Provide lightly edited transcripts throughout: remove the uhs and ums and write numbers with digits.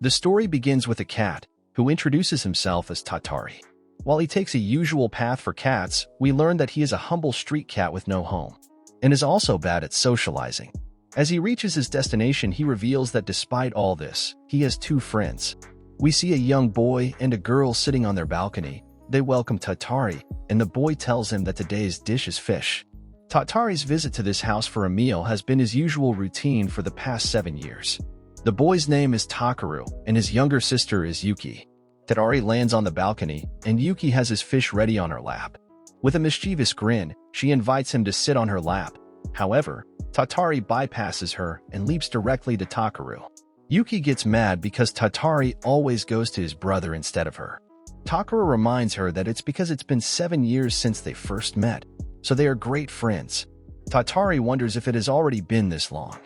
The story begins with a cat, who introduces himself as Tatari. While he takes a usual path for cats, we learn that he is a humble street cat with no home, and is also bad at socializing. As he reaches his destination, he reveals that despite all this, he has two friends. We see a young boy and a girl sitting on their balcony. They welcome Tatari, and the boy tells him that today's dish is fish. Tatari's visit to this house for a meal has been his usual routine for the past 7 years. The boy's name is Takaru, and his younger sister is Yuki. Tatari lands on the balcony, and Yuki has his fish ready on her lap. With a mischievous grin, she invites him to sit on her lap. However, Tatari bypasses her and leaps directly to Takaru. Yuki gets mad because Tatari always goes to his brother instead of her. Takaru reminds her that it's because it's been 7 years since they first met, so they are great friends. Tatari wonders if it has already been this long.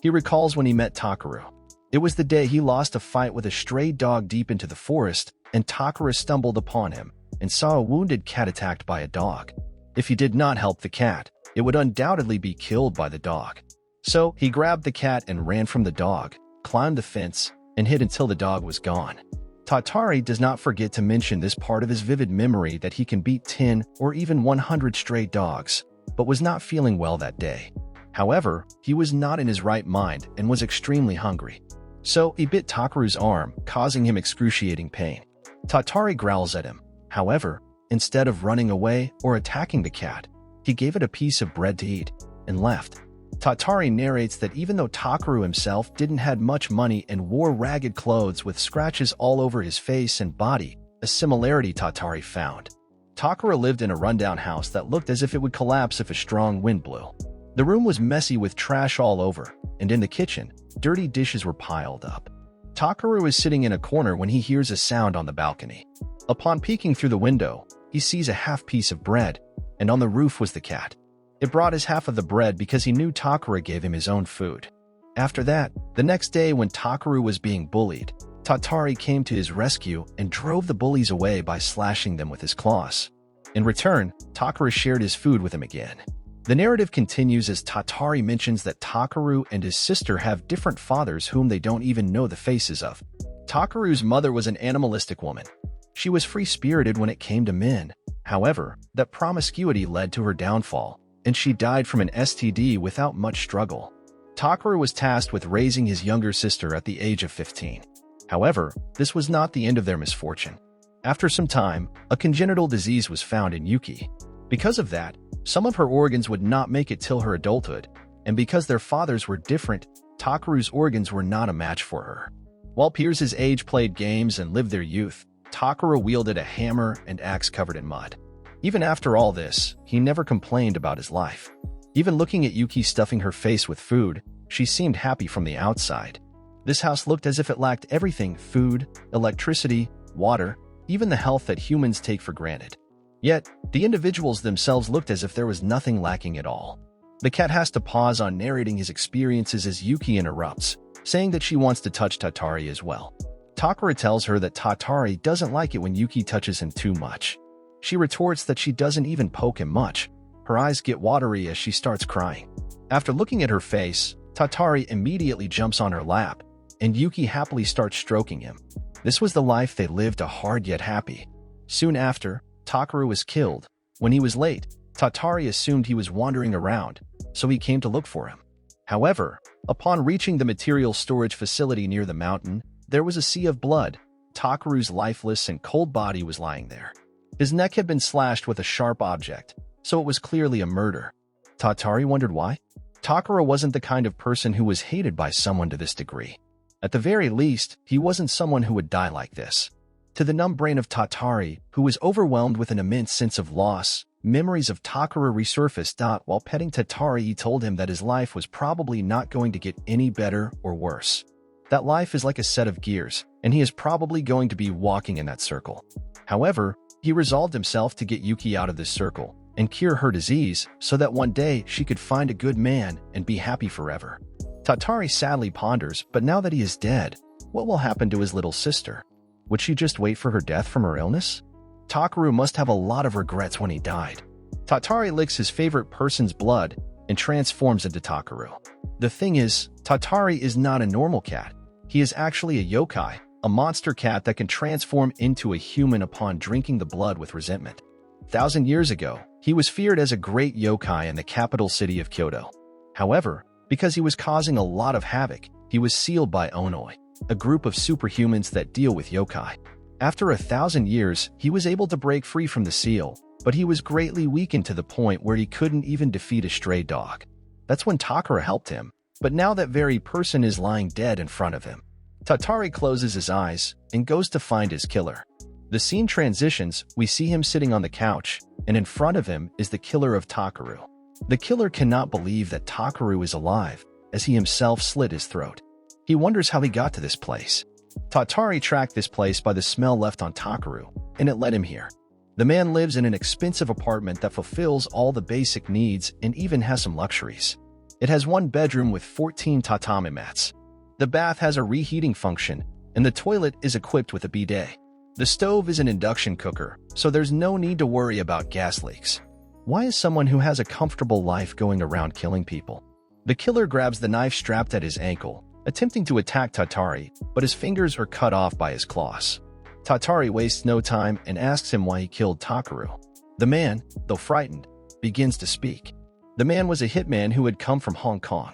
He recalls when he met Takaru. It was the day he lost a fight with a stray dog deep into the forest, and Takaru stumbled upon him and saw a wounded cat attacked by a dog. If he did not help the cat, it would undoubtedly be killed by the dog. So he grabbed the cat and ran from the dog, climbed the fence, and hid until the dog was gone. Tatari does not forget to mention this part of his vivid memory that he can beat 10 or even 100 stray dogs, but was not feeling well that day. However, he was not in his right mind and was extremely hungry. So he bit Takaru's arm, causing him excruciating pain. Tatari growls at him. However, instead of running away or attacking the cat, he gave it a piece of bread to eat and left. Tatari narrates that even though Takaru himself didn't have much money and wore ragged clothes with scratches all over his face and body, a similarity Tatari found. Takaru lived in a rundown house that looked as if it would collapse if a strong wind blew. The room was messy with trash all over, and in the kitchen, dirty dishes were piled up. Takaru is sitting in a corner when he hears a sound on the balcony. Upon peeking through the window, he sees a half piece of bread, and on the roof was the cat. It brought his half of the bread because he knew Takaru gave him his own food. After that, the next day when Takaru was being bullied, Tatari came to his rescue and drove the bullies away by slashing them with his claws. In return, Takaru shared his food with him again. The narrative continues as Tatari mentions that Takaru and his sister have different fathers whom they don't even know the faces of. Takaru's mother was an animalistic woman. She was free-spirited when it came to men. However, that promiscuity led to her downfall, and she died from an STD without much struggle. Takaru was tasked with raising his younger sister at the age of 15. However, this was not the end of their misfortune. After some time, a congenital disease was found in Yuki. Because of that, some of her organs would not make it till her adulthood, and because their fathers were different, Takaru's organs were not a match for her. While peers his age played games and lived their youth, Takaru wielded a hammer and axe covered in mud. Even after all this, he never complained about his life. Even looking at Yuki stuffing her face with food, she seemed happy from the outside. This house looked as if it lacked everything: food, electricity, water, even the health that humans take for granted. Yet, the individuals themselves looked as if there was nothing lacking at all. The cat has to pause on narrating his experiences as Yuki interrupts, saying that she wants to touch Tatari as well. Takaru tells her that Tatari doesn't like it when Yuki touches him too much. She retorts that she doesn't even poke him much. Her eyes get watery as she starts crying. After looking at her face, Tatari immediately jumps on her lap, and Yuki happily starts stroking him. This was the life they lived, a hard yet happy. Soon after, Takaru was killed. When he was late, Tatari assumed he was wandering around, so he came to look for him. However, upon reaching the material storage facility near the mountain, there was a sea of blood. Takaru's lifeless and cold body was lying there. His neck had been slashed with a sharp object, so it was clearly a murder. Tatari wondered why. Takaru wasn't the kind of person who was hated by someone to this degree. At the very least, he wasn't someone who would die like this. To the numb brain of Tatari, who was overwhelmed with an immense sense of loss, memories of Takaru resurfaced. While petting Tatari, he told him that his life was probably not going to get any better or worse. That life is like a set of gears, and he is probably going to be walking in that circle. However, he resolved himself to get Yuki out of this circle and cure her disease so that one day she could find a good man and be happy forever. Tatari sadly ponders, but now that he is dead, what will happen to his little sister? Would she just wait for her death from her illness? Takaru must have a lot of regrets when he died. Tatari licks his favorite person's blood and transforms into Takaru. The thing is, Tatari is not a normal cat. He is actually a yokai, a monster cat that can transform into a human upon drinking the blood with resentment. 1,000 years ago, he was feared as a great yokai in the capital city of Kyoto. However, because he was causing a lot of havoc, he was sealed by Onoi, a group of superhumans that deal with yokai. After 1,000 years, he was able to break free from the seal, but he was greatly weakened to the point where he couldn't even defeat a stray dog. That's when Takara helped him, but now that very person is lying dead in front of him. Tatari closes his eyes and goes to find his killer. The scene transitions, we see him sitting on the couch, and in front of him is the killer of Takaru. The killer cannot believe that Takaru is alive, as he himself slit his throat. He wonders how he got to this place. Tatari tracked this place by the smell left on Takaru, and it led him here. The man lives in an expensive apartment that fulfills all the basic needs and even has some luxuries. It has one bedroom with 14 tatami mats. The bath has a reheating function, and the toilet is equipped with a bidet. The stove is an induction cooker, so there's no need to worry about gas leaks. Why is someone who has a comfortable life going around killing people? The killer grabs the knife strapped at his ankle, attempting to attack Tatari, but his fingers are cut off by his claws. Tatari wastes no time and asks him why he killed Takaru. The man, though frightened, begins to speak. The man was a hitman who had come from Hong Kong.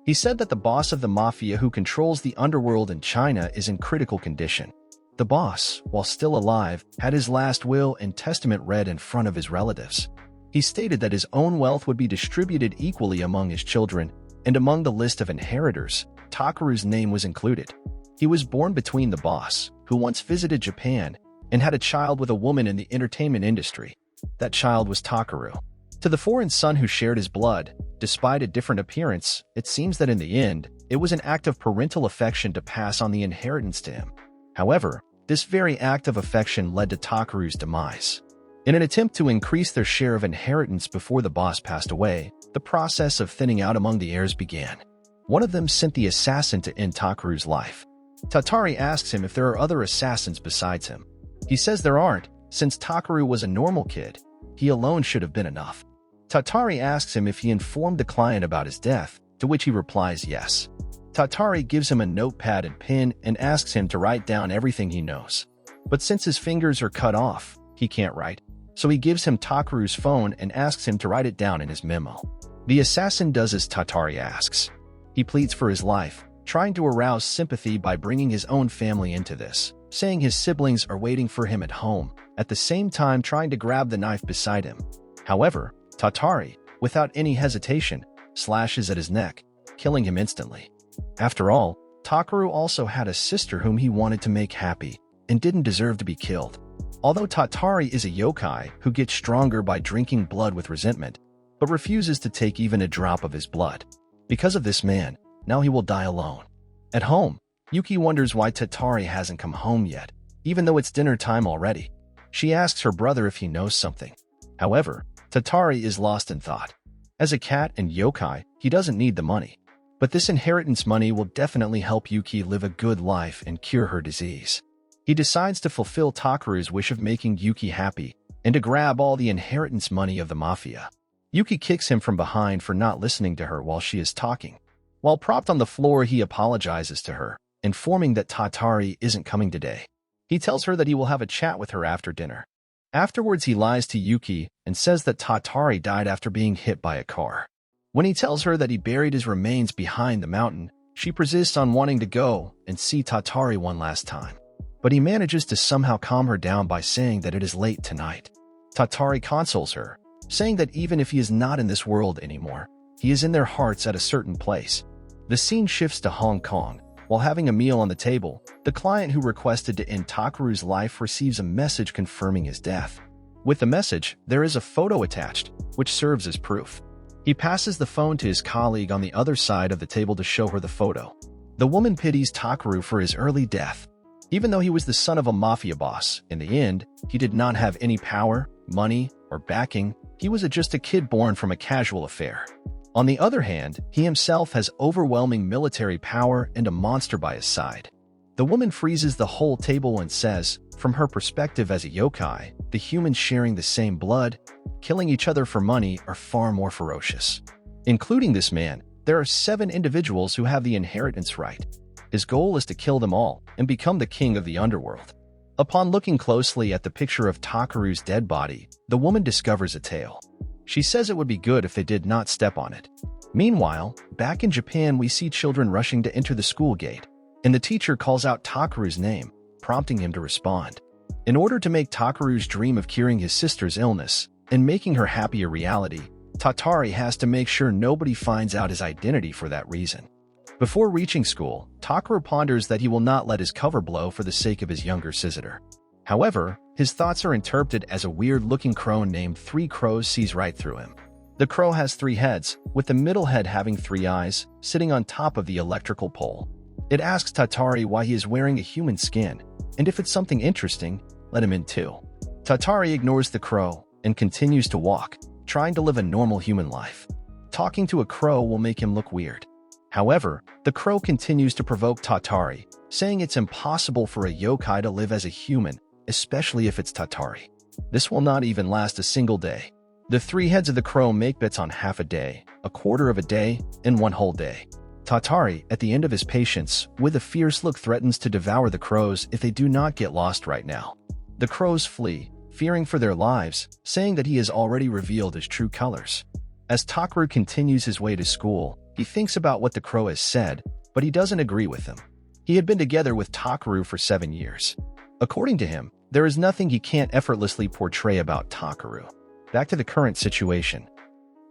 He said that the boss of the mafia who controls the underworld in China is in critical condition. The boss, while still alive, had his last will and testament read in front of his relatives. He stated that his own wealth would be distributed equally among his children, and among the list of inheritors, Takaru's name was included. He was born between the boss, who once visited Japan, and had a child with a woman in the entertainment industry. That child was Takaru. To the foreign son who shared his blood, despite a different appearance, it seems that in the end, it was an act of parental affection to pass on the inheritance to him. However, this very act of affection led to Takaru's demise. In an attempt to increase their share of inheritance before the boss passed away, the process of thinning out among the heirs began. One of them sent the assassin to end Takaru's life. Tatari asks him if there are other assassins besides him. He says there aren't, since Takaru was a normal kid. He alone should have been enough. Tatari asks him if he informed the client about his death, to which he replies yes. Tatari gives him a notepad and pen and asks him to write down everything he knows. But since his fingers are cut off, he can't write, so he gives him Takaru's phone and asks him to write it down in his memo. The assassin does as Tatari asks. He pleads for his life, trying to arouse sympathy by bringing his own family into this, saying his siblings are waiting for him at home, at the same time trying to grab the knife beside him. However, Tatari, without any hesitation, slashes at his neck, killing him instantly. After all, Takaru also had a sister whom he wanted to make happy, and didn't deserve to be killed. Although Tatari is a yokai who gets stronger by drinking blood with resentment, but refuses to take even a drop of his blood. Because of this man, now he will die alone. At home, Yuki wonders why Tatari hasn't come home yet, even though it's dinner time already. She asks her brother if he knows something. However, Tatari is lost in thought. As a cat and yokai, he doesn't need the money. But this inheritance money will definitely help Yuki live a good life and cure her disease. He decides to fulfill Takaru's wish of making Yuki happy and to grab all the inheritance money of the mafia. Yuki kicks him from behind for not listening to her while she is talking. While propped on the floor, he apologizes to her, informing that Tatari isn't coming today. He tells her that he will have a chat with her after dinner. Afterwards, he lies to Yuki and says that Tatari died after being hit by a car. When he tells her that he buried his remains behind the mountain, she persists on wanting to go and see Tatari one last time. But he manages to somehow calm her down by saying that it is late tonight. Tatari consoles her, saying that even if he is not in this world anymore, he is in their hearts at a certain place. The scene shifts to Hong Kong. While having a meal on the table, the client who requested to end Takaru's life receives a message confirming his death. With the message, there is a photo attached, which serves as proof. He passes the phone to his colleague on the other side of the table to show her the photo. The woman pities Takaru for his early death. Even though he was the son of a mafia boss, in the end, he did not have any power, money, or backing. He was just a kid born from a casual affair. On the other hand, he himself has overwhelming military power and a monster by his side. The woman freezes the whole table and says, from her perspective as a yokai, the humans sharing the same blood, killing each other for money are far more ferocious. Including this man, there are 7 individuals who have the inheritance right. His goal is to kill them all and become the king of the underworld. Upon looking closely at the picture of Takaru's dead body, the woman discovers a tail. She says it would be good if they did not step on it. Meanwhile, back in Japan, we see children rushing to enter the school gate, and the teacher calls out Takaru's name, prompting him to respond. In order to make Takaru's dream of curing his sister's illness and making her happy a reality, Tatari has to make sure nobody finds out his identity for that reason. Before reaching school, Takaru ponders that he will not let his cover blow for the sake of his younger sister. However, his thoughts are interpreted as a weird-looking crow named Three Crows sees right through him. The crow has 3 heads, with the middle head having 3 eyes, sitting on top of the electrical pole. It asks Tatari why he is wearing a human skin, and if it's something interesting, let him in too. Tatari ignores the crow and continues to walk, trying to live a normal human life. Talking to a crow will make him look weird. However, the crow continues to provoke Tatari, saying it's impossible for a yokai to live as a human, especially if it's Tatari. This will not even last a single day. The 3 heads of the crow make bets on half a day, a quarter of a day, and 1 whole day. Tatari, at the end of his patience, with a fierce look threatens to devour the crows if they do not get lost right now. The crows flee, fearing for their lives, saying that he has already revealed his true colors. As Takaru continues his way to school, he thinks about what the crow has said, but he doesn't agree with him. He had been together with Takaru for 7 years. According to him, there is nothing he can't effortlessly portray about Takaru. Back to the current situation.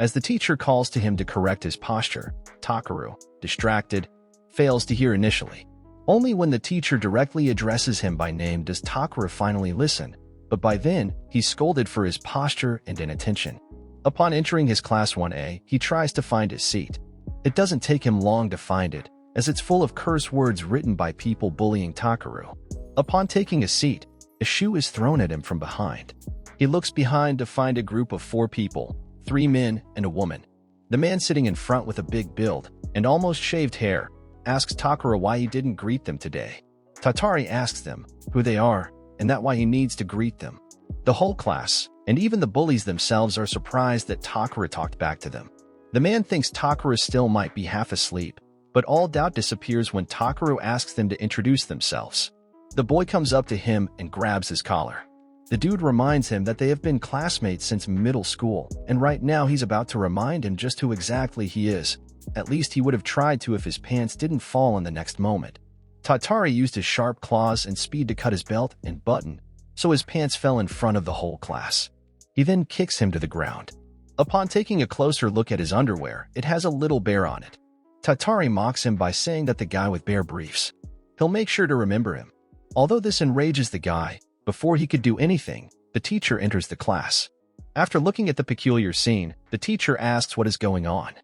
As the teacher calls to him to correct his posture, Takaru, distracted, fails to hear initially. Only when the teacher directly addresses him by name does Takaru finally listen, but by then, he's scolded for his posture and inattention. Upon entering his class 1A, he tries to find his seat. It doesn't take him long to find it, as it's full of curse words written by people bullying Takaru. Upon taking a seat, a shoe is thrown at him from behind. He looks behind to find a group of 4 people, 3 men and a woman. The man sitting in front with a big build and almost shaved hair asks Takaru why he didn't greet them today. Tatari asks them who they are and that why he needs to greet them. The whole class, and even the bullies themselves, are surprised that Takaru talked back to them. The man thinks Takaru still might be half asleep, but all doubt disappears when Takaru asks them to introduce themselves. The boy comes up to him and grabs his collar. The dude reminds him that they have been classmates since middle school, and right now he's about to remind him just who exactly he is. At least he would have tried to if his pants didn't fall in the next moment. Tatari used his sharp claws and speed to cut his belt and button, so his pants fell in front of the whole class. He then kicks him to the ground. Upon taking a closer look at his underwear, it has a little bear on it. Tatari mocks him by saying that the guy with bear briefs. He'll make sure to remember him. Although this enrages the guy, before he could do anything, the teacher enters the class. After looking at the peculiar scene, the teacher asks what is going on.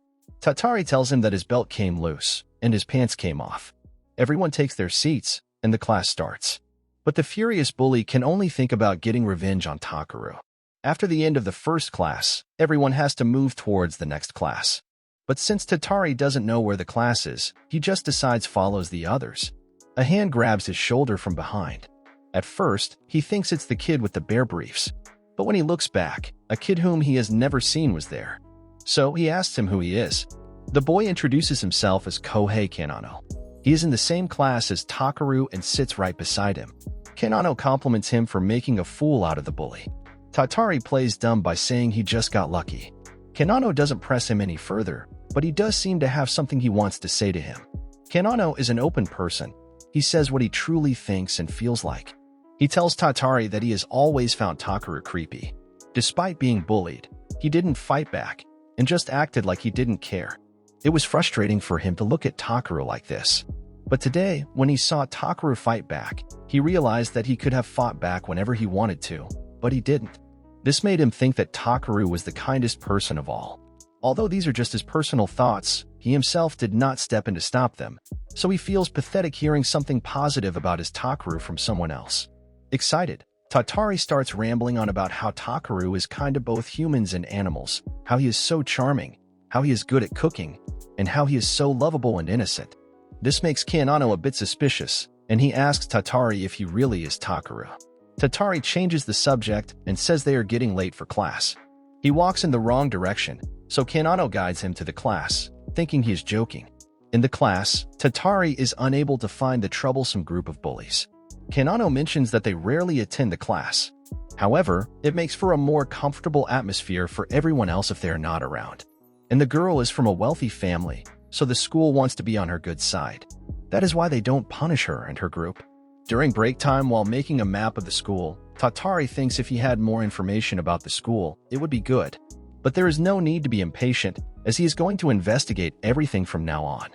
Tatari tells him that his belt came loose, and his pants came off. Everyone takes their seats, and the class starts. But the furious bully can only think about getting revenge on Takaru. After the end of the first class, everyone has to move towards the next class. But since Tatari doesn't know where the class is, he just decides follows the others. A hand grabs his shoulder from behind. At first, he thinks it's the kid with the bear briefs. But when he looks back, a kid whom he has never seen was there. So he asks him who he is. The boy introduces himself as Kohei Kanano. He is in the same class as Takaru and sits right beside him. Kanano compliments him for making a fool out of the bully. Tatari plays dumb by saying he just got lucky. Kanano doesn't press him any further, but he does seem to have something he wants to say to him. Kanano is an open person. He says what he truly thinks and feels like. He tells Tatari that he has always found Takaru creepy. Despite being bullied, he didn't fight back and just acted like he didn't care. It was frustrating for him to look at Takaru like this. But today, when he saw Takaru fight back, he realized that he could have fought back whenever he wanted to, but he didn't. This made him think that Takaru was the kindest person of all. Although these are just his personal thoughts, he himself did not step in to stop them, so he feels pathetic hearing something positive about his Takaru from someone else. Excited, Tatari starts rambling on about how Takaru is kind of both humans and animals, how he is so charming, how he is good at cooking, and how he is so lovable and innocent. This makes Kanano a bit suspicious, and he asks Tatari if he really is Takaru. Tatari changes the subject and says they are getting late for class. He walks in the wrong direction, so Kanano guides him to the class, thinking he is joking. In the class, Tatari is unable to find the troublesome group of bullies. Kanano mentions that they rarely attend the class. However, it makes for a more comfortable atmosphere for everyone else if they are not around. And the girl is from a wealthy family, so the school wants to be on her good side. That is why they don't punish her and her group. During break time while making a map of the school, Tatari thinks if he had more information about the school, it would be good. But there is no need to be impatient, as he is going to investigate everything from now on.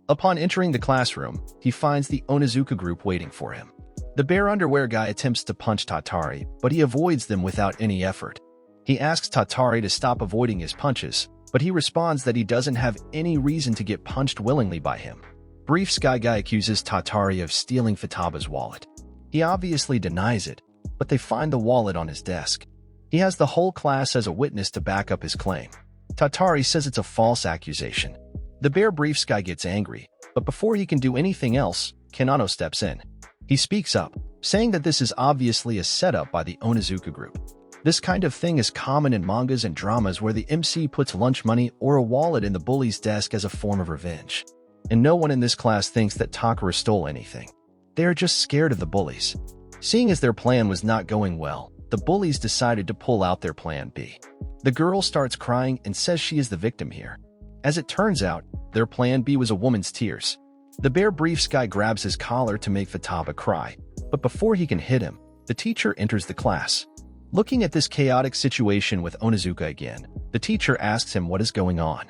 Upon entering the classroom, he finds the Onizuka group waiting for him. The bare underwear guy attempts to punch Tatari, but he avoids them without any effort. He asks Tatari to stop avoiding his punches, but he responds that he doesn't have any reason to get punched willingly by him. Brief Sky Guy accuses Tatari of stealing Futaba's wallet. He obviously denies it, but they find the wallet on his desk. He has the whole class as a witness to back up his claim. Tatari says it's a false accusation. The bare Brief Sky gets angry, but before he can do anything else, Kanano steps in. He speaks up, saying that this is obviously a setup by the Onizuka group. This kind of thing is common in mangas and dramas where the MC puts lunch money or a wallet in the bully's desk as a form of revenge. And no one in this class thinks that Takara stole anything. They are just scared of the bullies. Seeing as their plan was not going well, the bullies decided to pull out their plan B. The girl starts crying and says she is the victim here. As it turns out, their plan B was a woman's tears. The bare Brief Sky grabs his collar to make Futaba cry, but before he can hit him, the teacher enters the class. Looking at this chaotic situation with Onizuka again, the teacher asks him what is going on.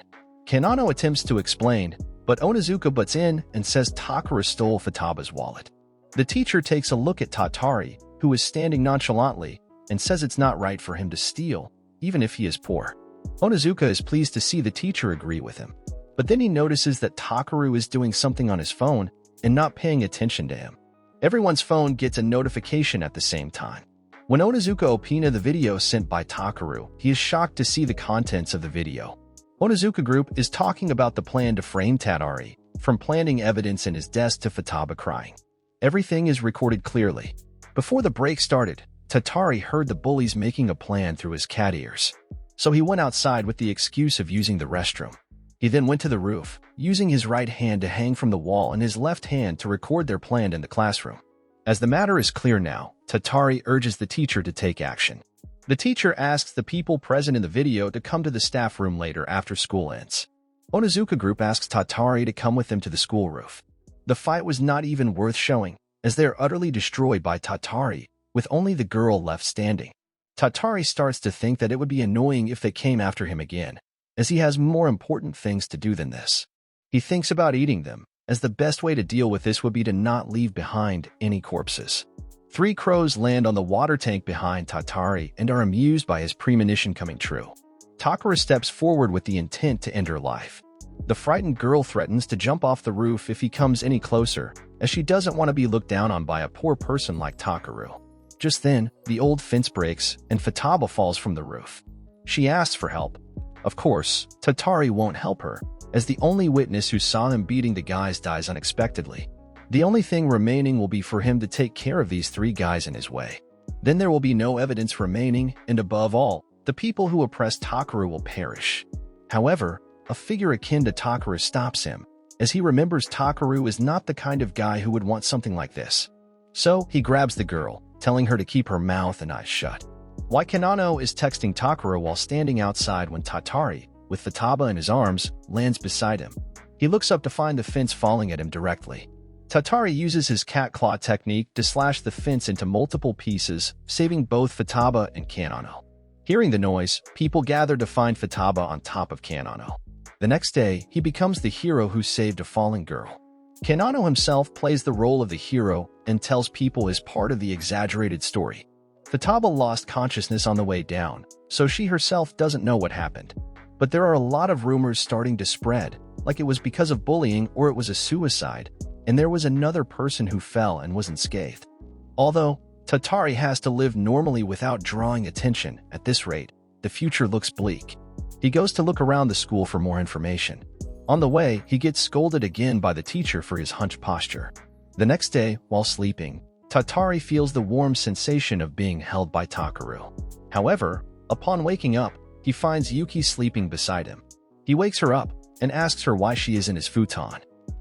Kanano attempts to explain, but Onizuka butts in and says Takara stole Futaba's wallet. The teacher takes a look at Tatari, who is standing nonchalantly, and says it's not right for him to steal, even if he is poor. Onizuka is pleased to see the teacher agree with him, but then he notices that Takaru is doing something on his phone and not paying attention to him. Everyone's phone gets a notification at the same time. When Onizuka opina the video sent by Takaru, he is shocked to see the contents of the video. Onizuka group is talking about the plan to frame Tatari, from planting evidence in his desk to Futaba crying. Everything is recorded clearly. Before the break started, Tatari heard the bullies making a plan through his cat ears. So he went outside with the excuse of using the restroom. He then went to the roof, using his right hand to hang from the wall and his left hand to record their plan in the classroom. As the matter is clear now, Tatari urges the teacher to take action. The teacher asks the people present in the video to come to the staff room later after school ends. Onizuka group asks Tatari to come with them to the school roof. The fight was not even worth showing, as they are utterly destroyed by Tatari, with only the girl left standing. Tatari starts to think that it would be annoying if they came after him again, as he has more important things to do than this. He thinks about eating them, as the best way to deal with this would be to not leave behind any corpses. 3 crows land on the water tank behind Tatari and are amused by his premonition coming true. Takara steps forward with the intent to end her life. The frightened girl threatens to jump off the roof if he comes any closer, as she doesn't want to be looked down on by a poor person like Takaru. Just then, the old fence breaks and Futaba falls from the roof. She asks for help. Of course, Tatari won't help her, as the only witness who saw him beating the guys dies unexpectedly. The only thing remaining will be for him to take care of these 3 guys in his way. Then there will be no evidence remaining, and above all, the people who oppressed Takaru will perish. However, a figure akin to Takaru stops him, as he remembers Takaru is not the kind of guy who would want something like this. So, he grabs the girl, telling her to keep her mouth and eyes shut. Kanano is texting Takaru while standing outside when Tatari, with Futaba in his arms, lands beside him. He looks up to find the fence falling at him directly. Tatari uses his cat claw technique to slash the fence into multiple pieces, saving both Futaba and Kanano. Hearing the noise, people gather to find Futaba on top of Kanano. The next day, he becomes the hero who saved a fallen girl. Kanano himself plays the role of the hero and tells people as part of the exaggerated story. Futaba lost consciousness on the way down, so she herself doesn't know what happened. But there are a lot of rumors starting to spread, like it was because of bullying or it was a suicide, and there was another person who fell and was unscathed. Although Tatari has to live normally without drawing attention at this rate, the future looks bleak. He goes to look around the school for more information. On the way, he gets scolded again by the teacher for his hunched posture. The next day, while sleeping, Tatari feels the warm sensation of being held by Takaru. However, upon waking up, he finds Yuki sleeping beside him. He wakes her up and asks her why she is in his futon.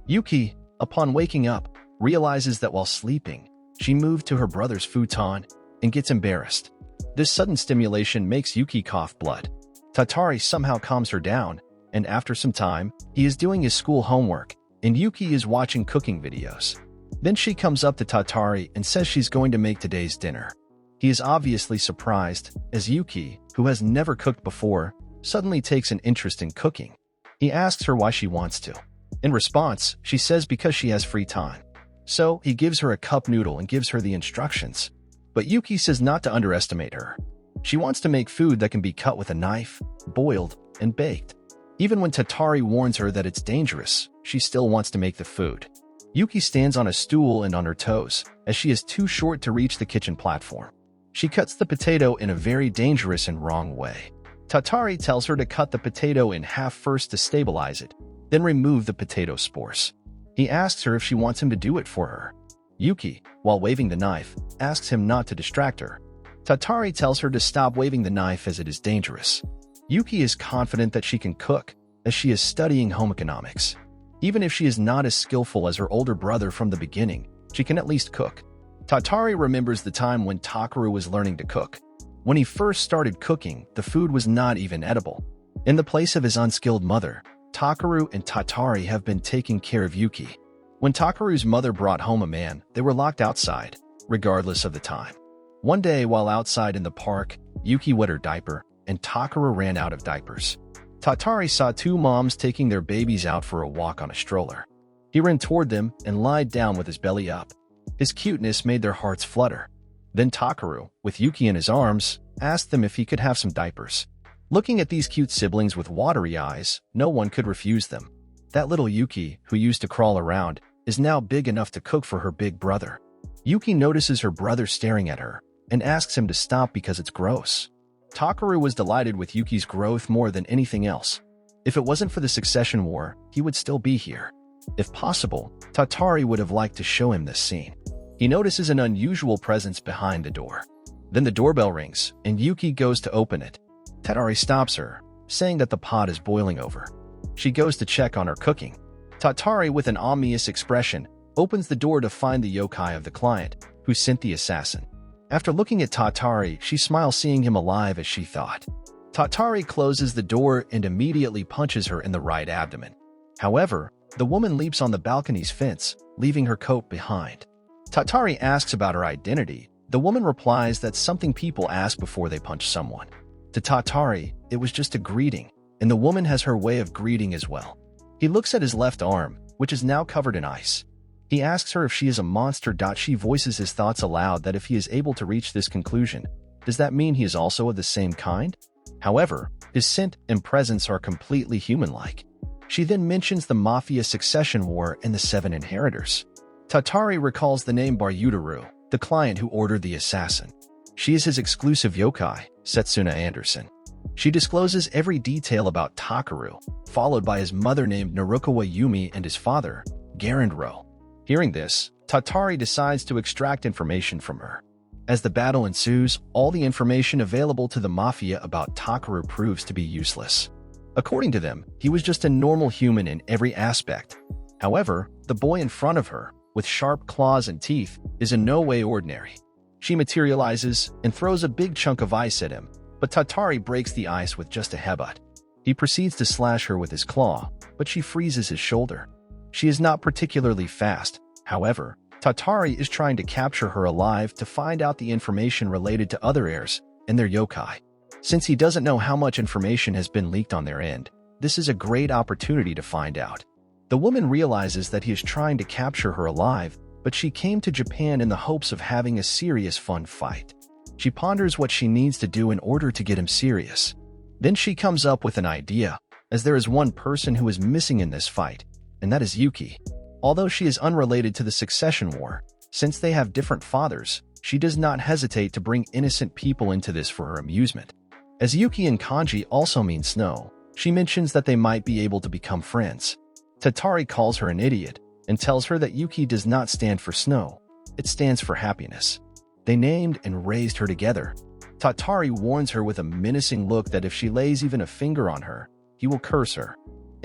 Yuki, upon waking up, realizes that while sleeping, she moved to her brother's futon and gets embarrassed. This sudden stimulation makes Yuki cough blood. Tatari somehow calms her down, and after some time, he is doing his school homework, and Yuki is watching cooking videos. Then she comes up to Tatari and says she's going to make today's dinner. He is obviously surprised, as Yuki, who has never cooked before, suddenly takes an interest in cooking. He asks her why she wants to. In response, she says because she has free time. So, he gives her a cup noodle and gives her the instructions. But Yuki says not to underestimate her. She wants to make food that can be cut with a knife, boiled, and baked. Even when Tatari warns her that it's dangerous, she still wants to make the food. Yuki stands on a stool and on her toes, as she is too short to reach the kitchen platform. She cuts the potato in a very dangerous and wrong way. Tatari tells her to cut the potato in half first to stabilize it, then remove the potato spores. He asks her if she wants him to do it for her. Yuki, while waving the knife, asks him not to distract her. Tatari tells her to stop waving the knife as it is dangerous. Yuki is confident that she can cook, as she is studying home economics. Even if she is not as skillful as her older brother from the beginning, she can at least cook. Tatari remembers the time when Takaru was learning to cook. When he first started cooking, the food was not even edible. In the place of his unskilled mother, Takaru and Tatari have been taking care of Yuki. When Takaru's mother brought home a man, they were locked outside, regardless of the time. One day, while outside in the park, Yuki wet her diaper, and Takaru ran out of diapers. Tatari saw two moms taking their babies out for a walk on a stroller. He ran toward them and lied down with his belly up. His cuteness made their hearts flutter. Then Takaru, with Yuki in his arms, asked them if he could have some diapers. Looking at these cute siblings with watery eyes, no one could refuse them. That little Yuki, who used to crawl around, is now big enough to cook for her big brother. Yuki notices her brother staring at her and asks him to stop because it's gross. Takaru was delighted with Yuki's growth more than anything else. If it wasn't for the succession war, he would still be here. If possible, Tatari would have liked to show him this scene. He notices an unusual presence behind the door. Then the doorbell rings, and Yuki goes to open it. Tatari stops her, saying that the pot is boiling over. She goes to check on her cooking. Tatari, with an ominous expression, opens the door to find the yokai of the client, who sent the assassin. After looking at Tatari, she smiles, seeing him alive as she thought. Tatari closes the door and immediately punches her in the right abdomen. However, the woman leaps on the balcony's fence, leaving her coat behind. Tatari asks about her identity. The woman replies that's something people ask before they punch someone. To Tatari, it was just a greeting, and the woman has her way of greeting as well. He looks at his left arm, which is now covered in ice. He asks her if she is a monster. She voices his thoughts aloud that if he is able to reach this conclusion, does that mean he is also of the same kind? However, his scent and presence are completely human-like. She then mentions the Mafia succession war and the 7 inheritors. Tatari recalls the name Baryutaru, the client who ordered the assassin. She is his exclusive yokai, Setsuna Anderson. She discloses every detail about Takaru, followed by his mother named Narukawa Yumi and his father, Garandro. Hearing this, Tatari decides to extract information from her. As the battle ensues, all the information available to the Mafia about Takaru proves to be useless. According to them, he was just a normal human in every aspect. However, the boy in front of her, with sharp claws and teeth, is in no way ordinary. She materializes and throws a big chunk of ice at him, but Tatari breaks the ice with just a headbutt. He proceeds to slash her with his claw, but she freezes his shoulder. She is not particularly fast. However, Tatari is trying to capture her alive to find out the information related to other heirs and their yokai. Since he doesn't know how much information has been leaked on their end, this is a great opportunity to find out. The woman realizes that he is trying to capture her alive, but she came to Japan in the hopes of having a serious fun fight. She ponders what she needs to do in order to get him serious. Then she comes up with an idea, as there is one person who is missing in this fight, and that is Yuki. Although she is unrelated to the succession war, since they have different fathers, she does not hesitate to bring innocent people into this for her amusement. As Yuki in kanji also means snow, she mentions that they might be able to become friends. Tatari calls her an idiot and tells her that Yuki does not stand for snow, it stands for happiness. They named and raised her together. Tatari warns her with a menacing look that if she lays even a finger on her, he will curse her.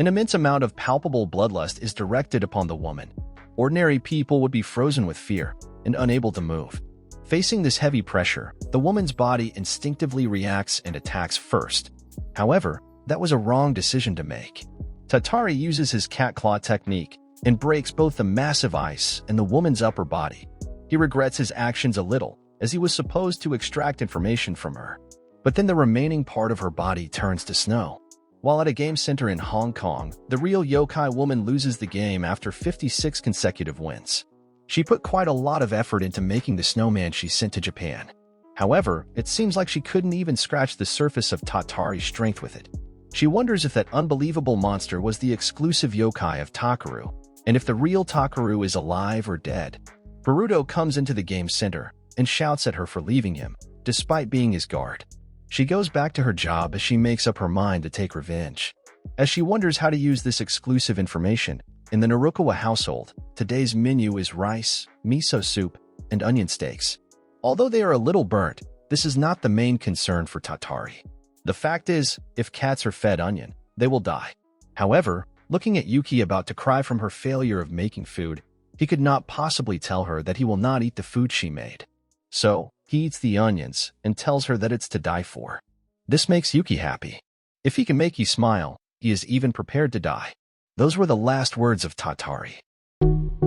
An immense amount of palpable bloodlust is directed upon the woman. Ordinary people would be frozen with fear and unable to move. Facing this heavy pressure, the woman's body instinctively reacts and attacks first. However, that was a wrong decision to make. Tatari uses his cat claw technique and breaks both the massive ice and the woman's upper body. He regrets his actions a little, as he was supposed to extract information from her. But then the remaining part of her body turns to snow. While at a game center in Hong Kong, the real yokai woman loses the game after 56 consecutive wins. She put quite a lot of effort into making the snowman she sent to Japan. However, it seems like she couldn't even scratch the surface of Tatari's strength with it. She wonders if that unbelievable monster was the exclusive yokai of Takaru, and if the real Takaru is alive or dead. Boruto comes into the game center and shouts at her for leaving him, despite being his guard. She goes back to her job as she makes up her mind to take revenge. As she wonders how to use this exclusive information, in the Narukawa household, today's menu is rice, miso soup, and onion steaks. Although they are a little burnt, this is not the main concern for Tatari. The fact is, if cats are fed onion, they will die. However, looking at Yuki about to cry from her failure of making food, he could not possibly tell her that he will not eat the food she made. So, he eats the onions and tells her that it's to die for. This makes Yuki happy. If he can make you smile, he is even prepared to die. Those were the last words of Tatari.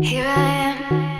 Here I am.